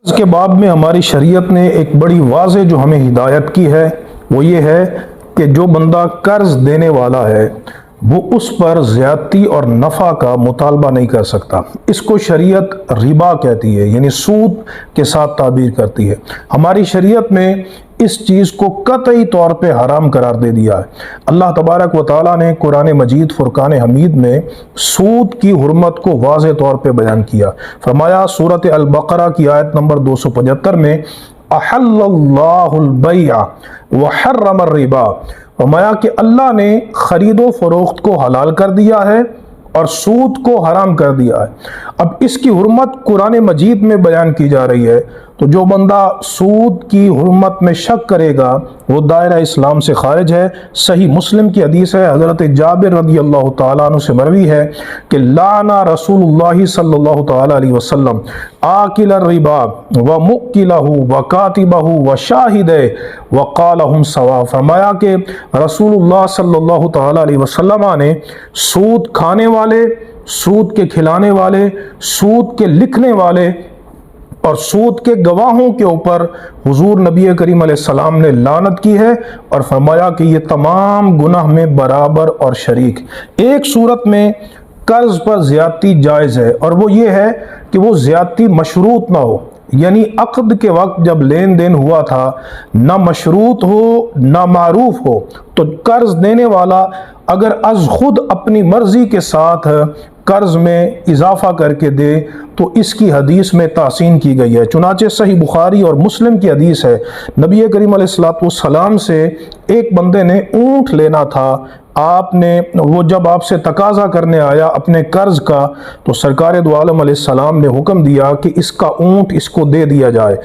اس کے باب میں ہماری شریعت نے ایک بڑی واضح جو ہمیں ہدایت کی ہے وہ یہ ہے کہ جو بندہ قرض دینے والا ہے وہ اس پر زیادتی اور نفع کا مطالبہ نہیں کر سکتا۔ اس کو شریعت ربا کہتی ہے، یعنی سود کے ساتھ تعبیر کرتی ہے۔ ہماری شریعت میں اس چیز کو قطعی طور پہ حرام قرار دے دیا ہے۔ اللہ تبارک و تعالیٰ نے قرآن مجید فرقان حمید میں سود کی حرمت کو واضح طور پہ بیان کیا۔ فرمایا سورۃ البقرہ کی آیت نمبر 275 میں احل اللہ البیع وحرم الربا، فرمایا کہ اللہ نے خرید و فروخت کو حلال کر دیا ہے اور سود کو حرام کر دیا ہے۔ اب اس کی حرمت قرآن مجید میں بیان کی جا رہی ہے، تو جو بندہ سود کی حرمت میں شک کرے گا وہ دائرہ اسلام سے خارج ہے۔ صحیح مسلم کی حدیث ہے، حضرت جابر رضی اللہ تعالیٰ عنہ سے مروی ہے کہ لعن رسول اللہ صلی اللہ تعالیٰ علیہ وسلم آکل الربا ومؤکلہ وکاتبہ وشاہدہ وقالہم سوا، فرمایا کہ رسول اللہ صلی اللہ تعالیٰ علیہ وسلم نے سود کھانے والے، سود کے کھلانے والے، سود کے لکھنے والے اور سود کے گواہوں کے اوپر حضور نبی کریم علیہ السلام نے لعنت کی ہے اور فرمایا کہ یہ تمام گناہ میں برابر اور شریک۔ ایک صورت میں قرض پر زیادتی جائز ہے اور وہ یہ ہے کہ وہ زیادتی مشروط نہ ہو، یعنی عقد کے وقت جب لین دین ہوا تھا نہ مشروط ہو نہ معروف ہو، تو قرض دینے والا اگر از خود اپنی مرضی کے ساتھ قرض میں اضافہ کر کے دے تو اس کی حدیث میں تحسین کی گئی ہے۔ چنانچہ صحیح بخاری اور مسلم کی حدیث ہے، نبی کریم علیہ السلام سے ایک بندے نے اونٹ لینا تھا، آپ نے وہ جب آپ سے تقاضا کرنے آیا اپنے قرض کا تو سرکار دو عالم علیہ السلام نے حکم دیا کہ اس کا اونٹ اس کو دے دیا جائے۔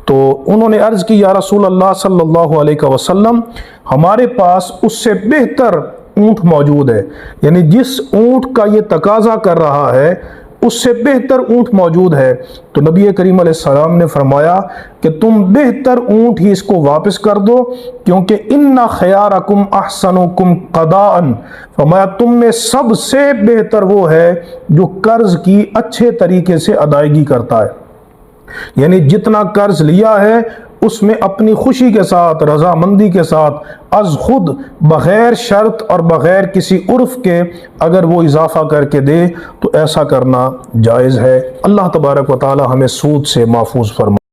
تو انہوں نے عرض کی یا رسول اللہ صلی اللہ علیہ وسلم، ہمارے پاس اس سے بہتر اونٹ موجود ہے، یعنی جس اونٹ کا یہ تقاضا کر رہا ہے اس سے بہتر اونٹ موجود ہے۔ تو نبی کریم علیہ السلام نے فرمایا کہ تم بہتر اونٹ ہی اس کو واپس کر دو، کیونکہ ان خیارکم احسنکم قضاء، فرمایا تم میں سب سے بہتر وہ ہے جو قرض کی اچھے طریقے سے ادائیگی کرتا ہے، یعنی جتنا قرض لیا ہے اس میں اپنی خوشی کے ساتھ، رضامندی کے ساتھ، از خود بغیر شرط اور بغیر کسی عرف کے اگر وہ اضافہ کر کے دے تو ایسا کرنا جائز ہے۔ اللہ تبارک و تعالی ہمیں سود سے محفوظ فرمائے۔